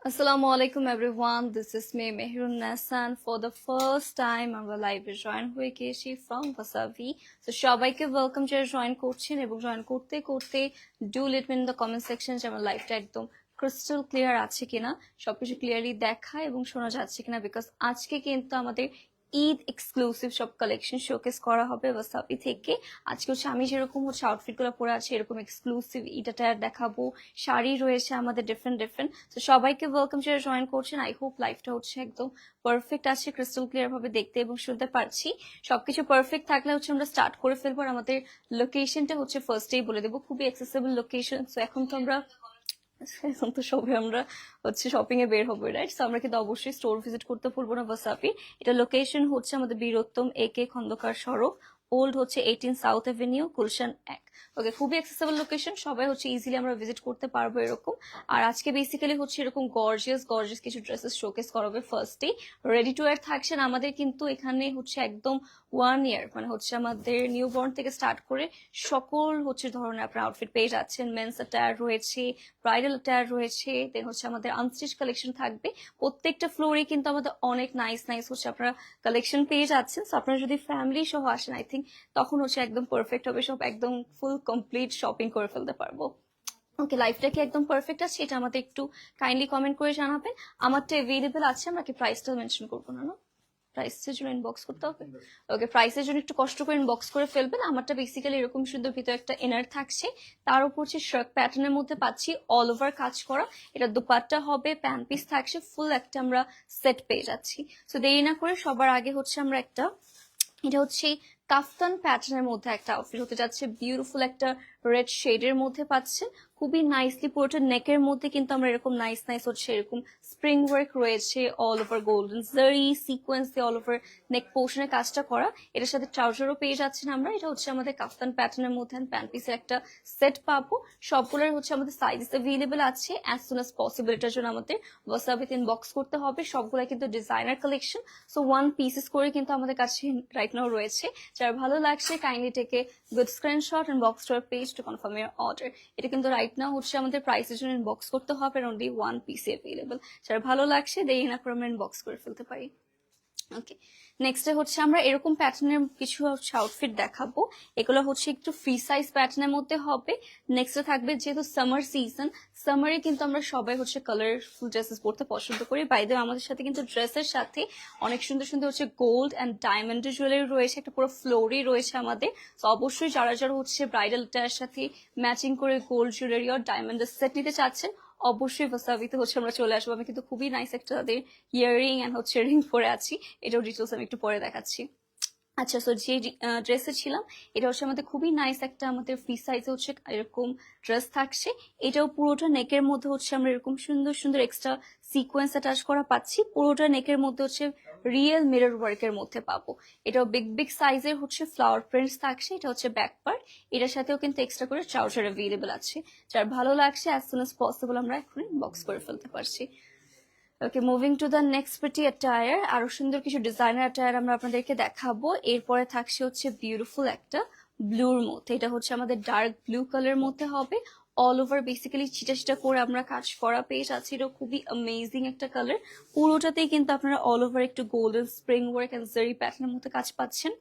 Assalamu alaikum everyone. This is me Mehrun Nasan. For the first time আমরা লাইভে join হয়ে গেছি from Wasabi. So সবাইকে welcome যারা জয়েন করছেন এবং জয়েন করতে করতে do let me in the comment section যে আমার লাইভটা একদম ক্রিস্টাল ক্লিয়ার আছে কিনা, সবকিছু ক্লিয়ারলি দেখা এবং শোনা যাচ্ছে কিনা, বিকজ আজকে কিন্তু আমাদের ঈদ এক্সক্লুসিভ সব কালেকশন শোকেস করা হবে ওয়াসাবি থেকে। আজকে হচ্ছে আমি যেরকম হচ্ছে আউটফিট গুলো পরে আছি এরকম এক্সক্লুসিভ ঈদ অ্যাটায়ার দেখাবো, শাড়ি রয়েছে আমাদের ডিফারেন্ট ডিফারেন্ট। তো সবাইকে ওয়েলকাম যারা জয়েন করছেন। আই হোপ লাইফটা হচ্ছে একদম পারফেক্ট আছে, ক্রিস্টাল ক্লিয়ার ভাবে দেখতে এবং শুনতে পারছি। সবকিছু পারফেক্ট থাকলে হচ্ছে আমরা স্টার্ট করে ফেলবো। আর আমাদের লোকেশনটা হচ্ছে ফার্স্টেই বলে দেবো, খুবই অ্যাক্সেসিবল লোকেশন। তো এখন তো সবাই আমরা হচ্ছে শপিং এ বের হবো, রাইট? তো আমরা কিন্তু অবশ্যই স্টোর ভিজিট করতে ভুলবো না ওয়াসাবি। এটা লোকেশন হচ্ছে আমাদের বীরোত্তম AK খন্দকার সড়ক, ওল্ড হচ্ছে 18 সাউথ এভিনিউ, গুলশান 1। ওকে, খুবই অ্যাক্সেসিবল লোকেশন, সবাই হচ্ছে ইজিলি আমরা ভিজিট করতে পারবো এরকম। আর আজকে বেসিক্যালি হচ্ছে এরকম গর্জিয়াস গর্জিয়াস কিছু ড্রেসেস শোকেস করাবে ফার্স্টে। রেডি টু ওয়্যার থাকছেন আমাদের কিন্তু এখানে হচ্ছে একদম 1 ইয়ার, মানে হচ্ছে আমাদের নিউ বর্ন থেকে স্টার্ট করে সকল হচ্ছে ধরনের আপনার আউটফিট পেয়ে যাচ্ছেন। মেন্স অ্যাটায়ার রয়েছে, ব্রাইডাল অ্যাটায়ার রয়েছে, দেন হচ্ছে আমাদের আনস্টিচ কালেকশন থাকবে। প্রত্যেকটা ফ্লোরে কিন্তু আমাদের অনেক নাইস নাইস হচ্ছে আপনারা কালেকশন পেয়ে যাচ্ছেন। সো আপনারা যদি ফ্যামিলি সহ আসেন আই থিঙ্ক তখন হচ্ছে একদম পারফেক্ট হবে, সব একদম ফুল কমপ্লিট শপিং করে ফেলতে পারবো। ওকে, লাইফটা কি একদম পারফেক্ট আছে এটা আমাদের একটু কাইন্ডলি কমেন্ট করে জানাবেন। আমারটা অ্যাভেলেবেল আছে, আমরা কি প্রাইসটা মেনশন করবো না? প্রাইসের জন্য ইনবক্স করতে হবে। ওকে, প্রাইসের জন্য একটু কষ্ট করে ইনবক্স করে ফেলবেন। আমারটা বেসিক্যালি এরকম সুন্দর ভিতরে একটা ইনার থাকছে, তার উপর হচ্ছে শার্ট প্যাটার্নের মধ্যে পাচ্ছি অল ওভার কাজ করা। এটা দুপাট্টা হবে, প্যান্ট পিস থাকছে, ফুল একটা আমরা সেট পেয়ে যাচ্ছি। তো দেরি না করে সবার আগে হচ্ছে আমরা একটা, এটা হচ্ছে কাফতান প্যাটার্নের মধ্যে একটা আউটফিট হতে যাচ্ছে। বিউটিফুল একটা রেড শেডের মধ্যে পাচ্ছেন, খুবই নাইসলি পুরোটা নেকের মধ্যে কিন্তু আমরা এরকম নাইস নাইস হচ্ছে এরকম স্প্রিং ওয়ার্ক রয়েছে, অল ওভার গোল্ডেন জারি সিকোয়েন্স দিয়ে অল ওভার নেক পোর্শনের কাজটা করা। এটার সাথে ট্রাউজারও পেয়ে যাচ্ছেন আমরা। এটা হচ্ছে আমাদের কাফতান প্যাটার্নের মধ্যে প্যান্ট পিসের একটা সেট পাবো। সবগুলোর হচ্ছে আমাদের সাইজ অ্যাভেলেবেল আছে। অ্যাজ সুন অ্যাজ পসিবল এটার জন্য আমাদের ওয়াসাবিতে ইনবক্স করতে হবে। সবগুলো কিন্তু ডিজাইনার কালেকশন, সো 1 পিসেস করে কিন্তু আমাদের কাছে রাইট নাও রয়েছে। যার ভালো লাগছে kindly take a good screenshot and box to our page to confirm your order. এটা কিন্তু রাইট নাও হচ্ছে আমাদের প্রাইসের জন্য ইনবক্স করতে হবে, অনলি 1 পিস অ্যাভেলেবল। যার ভালো লাগছে দেরি না করে আমরা ইনবক্স করে ফেলতে পারি। ওকে, নেক্সট হচ্ছে আমরা এরকম প্যাটার্নের কিছু আউটফিট দেখাবো। এগুলো হচ্ছে একটু ফ্রি সাইজ প্যাটার্নের মধ্যে হবে। নেক্সট থাকবে যেহেতু সামার সিজন, সামারে কিন্তু আমরা সবাই হচ্ছে কালারফুল ড্রেসেস পরতে পছন্দ করি। বাইরে আমাদের সাথে কিন্তু ড্রেসের সাথে অনেক সুন্দর সুন্দর হচ্ছে গোল্ড অ্যান্ড ডায়মন্ডের জুয়েলারি রয়েছে, একটা পুরো ফ্লোরি রয়েছে আমাদের। তো অবশ্যই যারা যারা হচ্ছে ব্রাইডালটার সাথে ম্যাচিং করে গোল্ড জুয়েলারি আর ডায়মন্ডের সেট নিতে চাচ্ছেন অবশ্যই ওয়াসাবিতে হচ্ছে আমরা চলে আসবো। আমি কিন্তু খুবই নাইস একটা তাদের ইয়াররিং এন্ড হচ্ছে রিং পরে আছি, এটাও ডিটেলস আমি একটু পরে দেখাচ্ছি। আচ্ছা, সো যে ড্রেসে ছিলাম এটা হচ্ছে আমাদের খুবই নাইস একটা আমাদের ফ্রি সাইজে হচ্ছে এরকম ড্রেস থাকছে। এটাও পুরোটা নেকের মধ্যে হচ্ছে আমরা এরকম সুন্দর সুন্দর এক্সট্রা সিকোয়েন্স অ্যাটাচ করা পাচ্ছি। পুরোটা নেকের মধ্যে হচ্ছে রিয়েল মিরর ওয়ার্কের মধ্যে পাবো। এটাও বিগ বিগ সাইজের হচ্ছে ফ্লাওয়ার প্রিন্টস থাকছে। এটা হচ্ছে ব্যাক পার্ট, এটার সাথেও কিন্তু এক্সট্রা করে ট্রাউজার অ্যাভেলেবল আছে। যার ভালো লাগছে অ্যাজ সুন অ্যাজ পসিবল আমরা এখন বক্স করে ফেলতে পারছি। Okay, moving to the next pretty attire. আরো সুন্দর কিছু ডিজাইনার অ্যাটায়ার আমরা আপনাদেরকে দেখাবো। এরপরে থাকছে হচ্ছে বিউটিফুল একটা ব্লুর মধ্যে, এটা হচ্ছে আমাদের ডার্ক ব্লু কালার মধ্যে হবে। অল ওভার বেসিক্যালি ছিটা ছিটা করে আমরা কাজ করা পেয়ে যাচ্ছি। এটা খুবই অ্যামেজিং একটা কালার। পুরোটাতেই কিন্তু আপনারা অল ওভার একটু গোল্ডেন স্প্রিং ওয়ার্ক এন্ড জারি প্যাটার্নের মধ্যে কাজ পাচ্ছেন।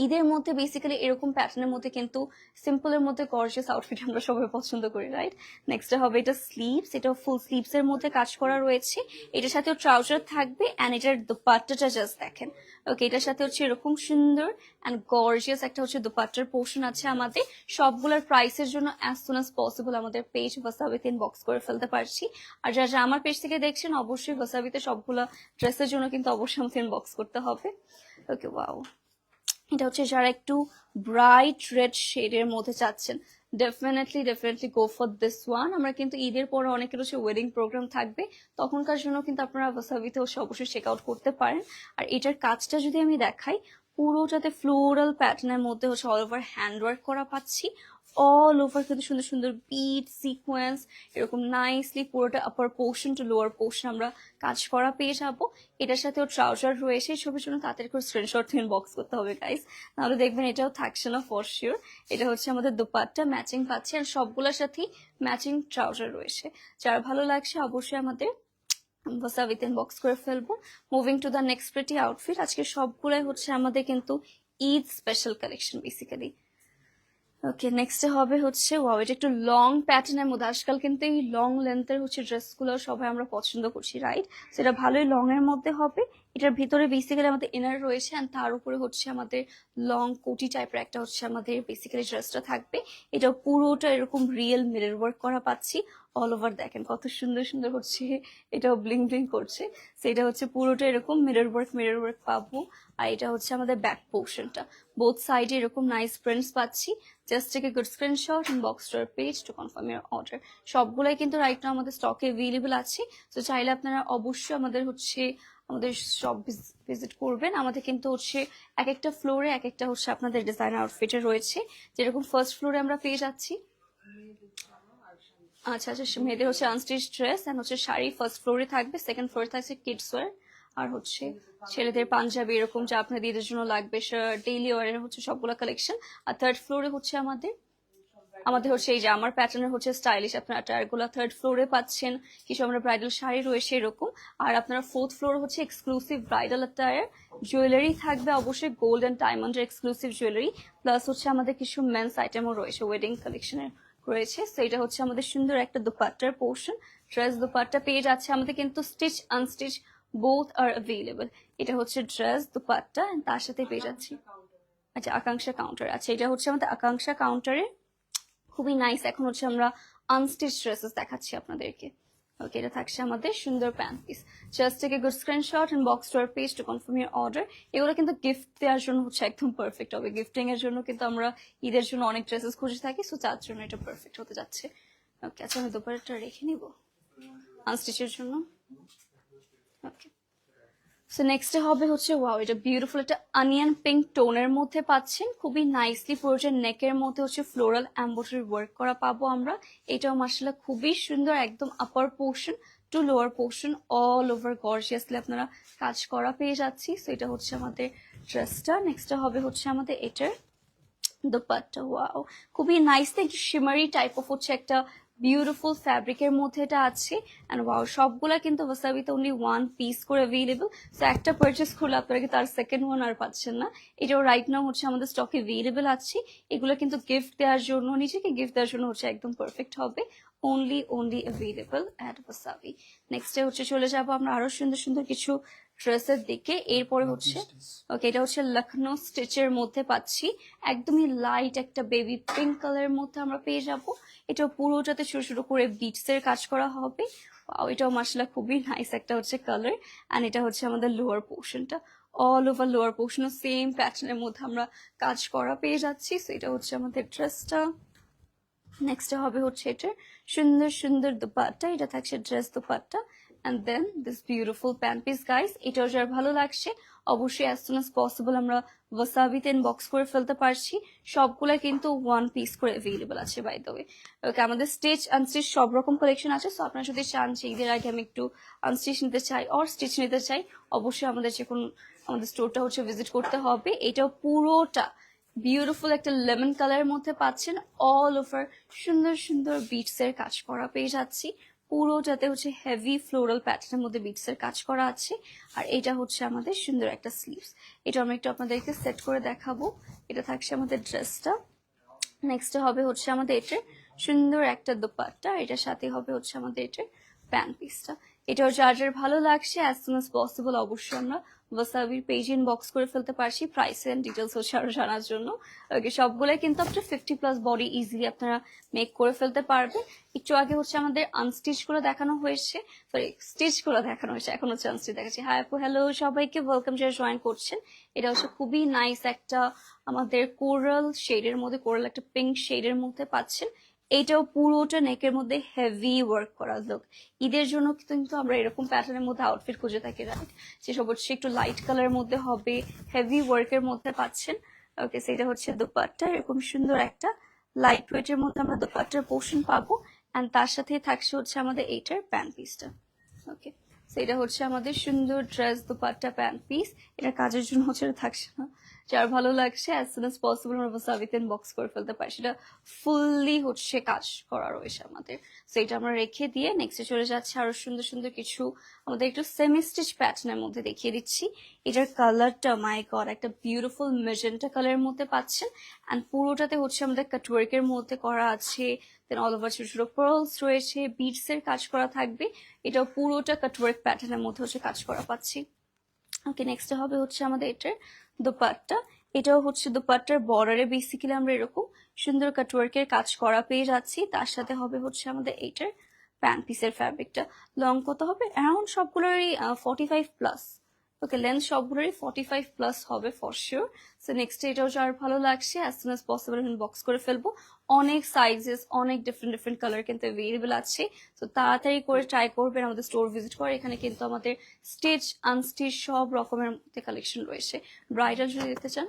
ঈদের মধ্যে বেসিক্যালি এরকম প্যাটার্নের মধ্যে কিন্তু সিম্পলের মধ্যে গর্জিয়াস আউটফিট আমরা সবাই পছন্দ করি, রাইট? নেক্সট হবে এটা স্লিভস, এটা ফুল স্লিভস এর মধ্যে কাজ করা রয়েছে। এটার সাথেও ট্রাউজার থাকবে এন্ড এটার দুপাট্টাটা জাস্ট দেখেন। ওকে, এটার সাথে হচ্ছে এরকম সুন্দর এন্ড গর্জিয়াস একটা হচ্ছে দুপাট্টার পোর্শন আছে আমাদের। সবগুলোর প্রাইসের জন্য অ্যাজ সুন অ্যাজ পসিবল আমাদের পেজ ওয়াসাবিতে ইনবক্স করে ফেলতে পারছি। আর যারা আমার পেজ থেকে দেখছেন অবশ্যই ওয়াসাবিতে সবগুলো ড্রেসের জন্য কিন্তু অবশ্যই আমাদের ইনবক্স করতে হবে। ওকে, ওয়াও, এটা হচ্ছে যারা একটু ব্রাইট রেড শেডের মধ্যে চাচ্ছেন definitely go for this one. আমরা কিন্তু ঈদের পরে অনেকের হচ্ছে ওয়েডিং প্রোগ্রাম থাকবে, তখনকার জন্য কিন্তু আপনারা ওয়াসাবিতে অবশ্যই চেক আউট করতে পারেন। আর এটার কাজটা যদি আমি দেখাই, পুরোটাতে ফ্লোরাল প্যাটার্নের মধ্যে হচ্ছে অল ওভার হ্যান্ড ওয়ার্ক করা পাচ্ছি। অল ওভার কিন্তু সুন্দর সুন্দর বিট সিকোয়েন্স এরকম নাইসলি পুরোটা upper portion to lower portion আমরা কাজ করা পেয়ে যাবো। এটার সাথেও ট্রাউজার রয়েছে, ছবির জন্য তাদের করে স্ক্রিনশট নিয়ে বক্স করতে হবে গাইস, নাহলে দেখবেন এটাও থাকছে না ফর শিওর। এটা হচ্ছে আমাদের দোপাট্টা ম্যাচিং পাচ্ছে, আর সবগুলোর সাথেই ম্যাচিং ট্রাউজার রয়েছে। যার ভালো লাগছে অবশ্যই আমাদের ওয়াসাবিতে বক্স করে ফেলবো। Moving to the next pretty outfit, আজকে সবগুলাই হচ্ছে আমাদের কিন্তু ঈদ স্পেশাল কালেকশন বেসিক্যালি। ওকে, নেক্সট হবে হচ্ছে ওয়াও, এটা একটু লং প্যাটার্নের মধ্যে, আজকাল কিন্তু এই লং লেন্থের হচ্ছে ড্রেসগুলো সবাই আমরা পছন্দ করছি রাইট, সেটা ভালোই লং এর মধ্যে হবে। এটার ভিতরে বেসিক্যালি আমাদের ইনার রয়েছে, এন্ড তার উপরে হচ্ছে আমাদের লং কোটি টাইপের একটা হচ্ছে আমাদের বেসিক্যালি ড্রেসটা থাকবে। এটা পুরোটা এরকম রিয়েল মিরর ওয়ার্ক করা পাচ্ছি অল ওভার, দেখেন কত সুন্দর সুন্দর হচ্ছে, এটাও ব্লিং ব্লিং করছে। সেটা হচ্ছে পুরোটা এরকম মিরর ওয়ার্ক পাবো। আর এটা হচ্ছে আমাদের ব্যাক পোর্শনটা, বোথ সাইডে এরকম নাইস প্রিন্টস পাচ্ছি। Just take a good screenshot and box to our page to confirm your order. সবগুলাই কিন্তু রাইট নাও আমাদের স্টকে অ্যাভেলেবল আছে, তো চাইলে আপনারা অবশ্যই আমাদের শপ ভিজিট করবেন। আমাদের কিন্তু হচ্ছে এক একটা ফ্লোরে এক একটা হচ্ছে আপনাদের ডিজাইনার আউটফিটে রয়েছে। যেরকম ফার্স্ট ফ্লোরে আমরা পেয়ে যাচ্ছি, আচ্ছা আচ্ছা, মেয়েদের হচ্ছে আনস্টিচ ড্রেস এন্ড হচ্ছে শাড়ি ফার্স্ট ফ্লোরে থাকবে, সেকেন্ড ফ্লোরে থাকছে কিডস ওয়্যার, আর হচ্ছে ছেলেদের পাঞ্জাবি এরকম যা আপনাদের ঈদের জন্য লাগবে, ডেইলি ওয়ারের হচ্ছে সবগুলো কালেকশন। আর থার্ড ফ্লোরে হচ্ছে আমাদের হচ্ছে এই যে আমার প্যাটার্নের হচ্ছে স্টাইলিশ আপনারা টায়ারগুলো থার্ড ফ্লোরে পাচ্ছেন, কিছু আমরা ব্রাইডাল শাড়ি রয়েছে এরকম। আর আপনারা ফোর্থ ফ্লোর হচ্ছে এক্সক্লুসিভ ব্রাইডাল টায়ার, জুয়েলারি থাকবে অবশ্যই গোল্ড এন্ড ডায়মন্ডের এক্সক্লুসিভ জুয়েলারি, প্লাস হচ্ছে আমাদের কিছু মেন্স আইটেমও রয়েছে ওয়েডিং কালেকশনের রয়েছে। সেটা হচ্ছে আমাদের সুন্দর একটা দোপাট্টার পোর্শন, ড্রেস দোপাট্টা পেয়ে যাচ্ছে আমাদের কিন্তু স্টিচ আনস্টিচ বোথ আর অ্যাভেলেবল। এটা হচ্ছে ড্রেস দোপাট্টা, তার সাথে পেয়ে যাচ্ছি আচ্ছা আকাঙ্ক্ষা কাউন্টার, আচ্ছা এটা হচ্ছে আমাদের আকাঙ্ক্ষা কাউন্টারে খুবই নাইস। এখন হচ্ছে আমরা আনস্টিচ ড্রেসেস দেখাচ্ছি আপনাদেরকে। ওকে, এটা থাকছে আমাদের সুন্দর pant piece. Just take a good screenshot and box to our page to confirm your order. এগুলো কিন্তু গিফট দেওয়ার জন্য হচ্ছে একদম পারফেক্ট হবে, গিফটিং এর জন্য কিন্তু আমরা ঈদের জন্য অনেক ড্রেসেস খুঁজে থাকি, সো তার জন্য এটা পারফেক্ট হতে যাচ্ছে। ওকে, আচ্ছা আমি দুপারটা রেখে নিব আনস্টিচের জন্য। ওকে, সো নেক্সট হবে হচ্ছে ওয়াও, এটা বিউটিফুল একটা অনিয়ন পিঙ্ক টোনের মধ্যে পাচ্ছেন, খুবই নাইসলি পুরো নেকের মধ্যে হচ্ছে ফ্লোরাল এমব্রয়ডারি ওয়ার্ক করা পাবো আমরা। এটাও মাশাআল্লাহ খুবই সুন্দর, একদম upper portion to lower portion all over gorgeously আপনারা কাজ করা পেয়ে যাচ্ছি। সো এটা হচ্ছে আমাদের ড্রেসটা। নেক্সট হবে হচ্ছে আমাদের এটার দোপাট্টা। ওয়াও, খুবই নাইস, একটু শিমারি টাইপ অফ হচ্ছে একটা বিউটিফুল ফ্যাব্রিকের মধ্যে এটা আছে। এন্ড ওয়াও, সবগুলা কিন্তু ওয়াসাবিতে অনলি ওয়ান পিস করে অ্যাভেলেবল, সো একটা পারচেস করলে আপনারা কিন্তু তার সেকেন্ড ওয়ান আর পাচ্ছেন না। এটাও রাইট নাও হচ্ছে আমাদের স্টকে অ্যাভেলেবল আছে। এগুলো কিন্তু গিফট দেওয়ার জন্য, নিজেকে গিফট দেওয়ার জন্য হচ্ছে একদম পারফেক্ট হবে। only available at Wasabi. Next হচ্ছে চলে যাব আমরা আরো সুন্দর সুন্দর কিছু ড্রেসের দিকে। এরপরে হচ্ছে ওকে, এটা হচ্ছে লখনৌ স্টিচের মধ্যে পাচ্ছি, একদমই লাইট একটা বেবি পিঙ্ক কালারের মধ্যে আমরা পেয়ে যাব। এটা পুরোটাতে ছোট ছোট করে বিটস এর কাজ করা হবে। এটাও মাশাআল্লাহ খুবই নাইস একটা হচ্ছে কালার। এন্ড এটা হচ্ছে আমাদের লোয়ার পোর্শনটা, all over lower portion same প্যাটার্নের মধ্যে আমরা কাজ করা পেয়ে যাচ্ছি। সো এটা হচ্ছে আমাদের ড্রেসটা। নেক্সট হবে হচ্ছে এটা সুন্দর সুন্দর দোপাট্টা, এটা থাকছে dress dupatta and then this beautiful pant piece guys. এটাও যার ভালো লাগছে অবশ্যই অ্যাজ সুন অ্যাজ পসিবল আমরা ওয়াসাবিতে ইনবক্স করে ফেলতে পারছি। সবগুলা কিন্তু ওয়ান পিস করে অ্যাভেলেবল আছে বাই দ্য ওয়ে। ওকে, আমাদের স্টিচ আনস্টিচ সব রকম কালেকশন আছে, সো আপনারা যদি চান যে ঈদের আগে আমি একটু আনস্টিচ নিতে চাই অর স্টিচ নিতে চাই, অবশ্যই আমাদের আমাদের স্টোরটা হচ্ছে ভিজিট করতে হবে। এটাও পুরোটা বিউটিফুল একটা লেমন কালারের মধ্যে পাচ্ছেন, অল ওভার সুন্দর সুন্দর বিটস এর কাজ করা পেয়ে যাচ্ছি। পুরোটাতে হচ্ছে হেভি ফ্লোরাল প্যাটার্নের মধ্যে বিটস এর কাজ করা আছে। আর এটা হচ্ছে আমাদের সুন্দর একটা স্লিভস, এটা আমি একটু আপনাদেরকে সেট করে দেখাবো। এটা থাকছে আমাদের ড্রেসটা। নেক্সট হবে হচ্ছে আমাদের এটার সুন্দর একটা দোপাট্টা, এটার সাথে হবে হচ্ছে আমাদের এটার প্যান্ট পিসটা। এটাও যার যার ভালো লাগছে অ্যাজ সুন অ্যাজ পসিবল অবশ্যই আমরা ওয়াসাবির পেজ ইনবক্স করে ফেলতে পারছি প্রাইস এন্ড ডিটেলস হচ্ছে আরো জানার জন্য। ওকে, সবগুলাই কিন্তু আপনার 50+ বডি ইজিলি আপনারা মেক করে ফেলতে পারবেন। একটু আগে হচ্ছে আমাদের আনস্টিচ গুলো দেখানো হয়েছে, সরি স্টিচ গুলো দেখানো হয়েছে, এখন হচ্ছে আনস্টিচ দেখাচ্ছি। হাই আপু, হ্যালো সবাইকে, ওয়েলকাম যারা জয়েন করছেন। এটা হচ্ছে খুবই নাইস একটা আমাদের কোরাল শেডের মধ্যে, কোরাল একটা পিঙ্ক শেডের মধ্যে পাচ্ছেন। এইটাও পুরোটা নেকের মধ্যে হেভি ওয়ার্ক করা লুক। ঈদের জন্য কিন্তু আমরা এরকম প্যাটার্নের মধ্যে আউটফিট খুঁজে থাকি রাইট, যেসব হচ্ছে একটু লাইট কালারের মধ্যে হবে, হেভি ওয়ার্কের মধ্যে পাচ্ছেন। ওকে, সেটা হচ্ছে দোপাট্টা, এরকম সুন্দর একটা লাইট ওয়েটের মধ্যে আমরা দোপাট্টার পোর্শন পাবো, অ্যান্ড তার সাথে থাকছে হচ্ছে আমাদের এইটার প্যান্ট পিসটা। ওকে, সেটা হচ্ছে আমাদের সুন্দর ড্রেস দোপাট্টা প্যান্ট পিস। এটা কাজের জন্য হচ্ছে থাকছে না, যার ভালো লাগছে অ্যাজ সুন অ্যাজ পসিবল আমরা সাবিতে বক্স করে ফেলতে পারি, সেটা ফুললি হচ্ছে কাজ করা রয়েছে আমাদের। সো এটা আমরা রেখে দিয়ে নেক্সটে চলে যাচ্ছে আরো সুন্দর সুন্দর কিছু আমাদের একটু সেমি স্টিচ প্যাটার্নের মধ্যে দেখিয়ে দিচ্ছি। এটার কালারটা মাই গড, একটা বিউটিফুল মেজেন্টা কালারের মধ্যে পাচ্ছেন, অ্যান্ড পুরোটাতে হচ্ছে আমাদের কাটওয়ার্কের মধ্যে করা আছে, দেন অল ওভার ছোট ছোট পার্লস রয়েছে, বিডস এর কাজ করা থাকবে। এটা পুরোটা কাটওয়ার্ক প্যাটার্নের মধ্যে হচ্ছে কাজ করা পাচ্ছি। ওকে, নেক্সট হবে হচ্ছে আমাদের এটার দোপাট্টা। এটাও হচ্ছে দোপাট্টার বর্ডারে বেসিক্যালি আমরা এরকম সুন্দর কাটওয়ার্কের কাজ করা পেয়ে যাচ্ছি। তার সাথে হবে হচ্ছে আমাদের এইটার প্যান্ট পিসের ফ্যাব্রিকটা। লং কত হবে? অ্যারাউন্ড সবগুলোরই 45 প্লাস। ওকে, লেন্থ সবগুলোরই 45 প্লাস হবে ফর শিওর। সো নেক্সট এটাও যার ভালো লাগছে অ্যাজ সুন অ্যাজ পসিবল আমি বক্স করে ফেলবো। অনেক সাইজেস, অনেক ডিফারেন্ট ডিফারেন্ট কালার কিন্তু অ্যাভেলেবেল আছে। তো তাড়াতাড়ি করে ট্রাই করবেন আমাদের স্টোর ভিজিট করে। এখানে কিন্তু আমাদের স্টিচ আনস্টিচ সব রকমের মধ্যে কালেকশন রয়েছে। ব্রাইডাল যদি দেখতে চান,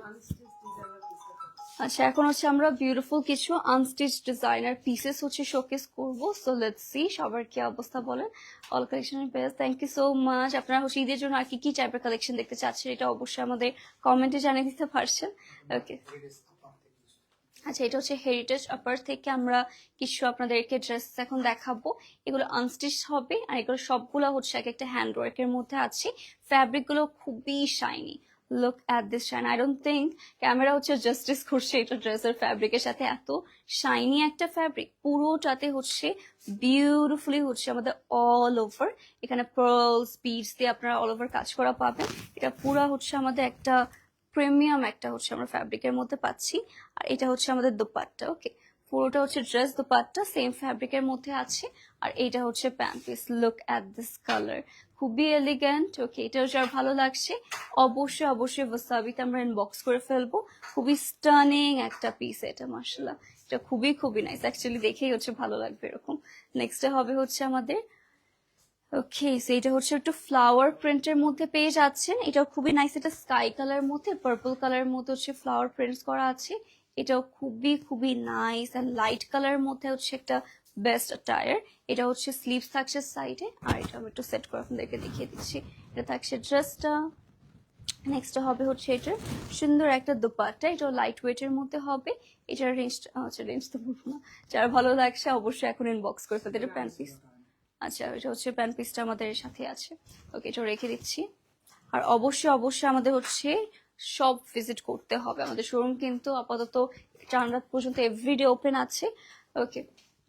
আচ্ছা এখন হচ্ছে আমরা বিউটিফুল কিছু আনস্টিচ ডিজাইনার পিসেস হচ্ছে শোকেস করবো। সো লেটস সি সবার কি অবস্থা বলেন। অল কালেকশনের best, thank you so much. আপনারা হচ্ছে ঈদের জন্য আর কি কি টাইপের কালেকশন দেখতে চাচ্ছেন এটা অবশ্যই আমাদের কমেন্টে জানিয়ে দিতে পারছেন। ওকে, আচ্ছা এটা হচ্ছে হেরিটেজ আপার থেকে আমরা কিছু আপনাদেরকে ড্রেস এখন দেখাবো। এগুলো আনস্টিচ হবে, আর এগুলো সবগুলো হচ্ছে এক একটা হ্যান্ড ওয়ার্কের মধ্যে আছে। ফ্যাব্রিক গুলো খুবই shiny. Look at this shine, I don't think camera হচ্ছে জাস্টিস করছে এটা ড্রেসের ফ্যাব্রিকের সাথে। এত শাইনি একটা ফ্যাব্রিক, পুরোটাতে হচ্ছে বিউটিফুলি হচ্ছে আমাদের অল ওভার এখানে পার্লস বিডস দিয়ে আপনারা অল ওভার কাজ করা পাবেন। এটা পুরো হচ্ছে আমাদের একটা প্রিমিয়াম একটা হচ্ছে আমরা ফ্যাব্রিকের মধ্যে পাচ্ছি। আর এটা হচ্ছে আমাদের দোপাট্টা। ওকে, পুরোটা হচ্ছে ড্রেস দোপাট্টা সেম ফ্যাব্রিকের মধ্যে আছে। আর এটা হচ্ছে pant piece. Look at this colour, খুবই এলিগেন্ট। ওকে, এটাও যার ভালো লাগছে অবশ্যই অবশ্যই ওয়াসাবিতে আমরা ইনবক্স করে ফেলবো। খুবই স্টানিং একটা পিস এটা, মাশাআল্লাহ এটা খুবই খুবই নাইস। অ্যাকচুয়ালি দেখেই হচ্ছে ভালো লাগবে এরকম। নেক্সট হবে হচ্ছে আমাদের ওকে, সো এটা হচ্ছে একটু ফ্লাওয়ার প্রিন্টের মধ্যে পেয়ে যাচ্ছেন। এটাও খুবই নাইস, এটা স্কাই কালার মধ্যে পার্পল কালার মধ্যে হচ্ছে ফ্লাওয়ার প্রিন্টস করা আছে। এটাও খুবই খুবই নাইস অ্যান্ড লাইট কালার মধ্যে হচ্ছে একটা বেস্ট অ্যাটায়ার। এটা হচ্ছে স্লিভস থাকছে সাইডে, আর এটা আমি একটু সেট করে আপনাদেরকে দেখিয়ে দিচ্ছি। এটা থাকছে ড্রেসটা। নেক্সট হবে হচ্ছে এটা সুন্দর একটা দোপাট্টা, এটাও লাইট ওয়েটের মধ্যে হবে। এটার রেঞ্জটা আচ্ছা রেঞ্জ তো বলবো না, যার ভালো লাগছে অবশ্যই এখন ইনবক্স করে ফেলতে। এটা প্যান্ট পিস। আচ্ছা এটা হচ্ছে প্যান্ট পিসটা আমাদের সাথে আছে। ওকে, এটা রেখে দিচ্ছি। আর অবশ্যই অবশ্যই আমাদের হচ্ছে সব ভিজিট করতে হবে। আমাদের শোরুম কিন্তু আপাতত 4 রাত পর্যন্ত এভরিডে ওপেন আছে। ওকে,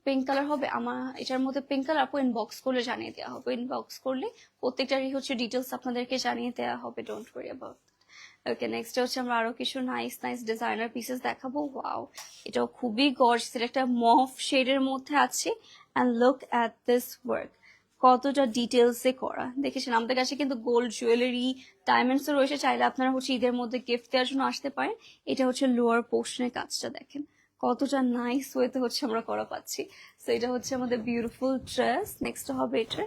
পিঙ্ক কালার হবে আমার এটার মধ্যে, পিঙ্ক কালার আপু ইনবক্স করলে জানিয়ে দেওয়া হবে। ইনবক্স করলে প্রত্যেকটারই হচ্ছে ডিটেলস আপনাদেরকে জানিয়ে দেওয়া হবে, don't worry about. Okay, next হচ্ছে আমরা আরো কিছু নাইস নাইস ডিজাইনার পিসেস দেখাবো। ওয়াও, এটাও খুবই গর্জিয়াস, এটা একটা মফ শেডের মধ্যে আছে। And look at this work, কতটা ডিটেলসে করা দেখেছেন। আমাদের কাছে কিন্তু গোল্ড জুয়েলারি ডায়মন্ডস রয়েছে, চাইলে আপনারা হচ্ছে ঈদের মধ্যে গিফট দেওয়ার জন্য আসতে পারেন। এটা হচ্ছে লোয়ার পোর্শনের কাজটা দেখেন কতটা নাইস ওয়েতে হচ্ছে আমরা করা পাচ্ছি। সো এটা হচ্ছে আমাদের বিউটিফুল ড্রেস। নেক্সট হবে এটা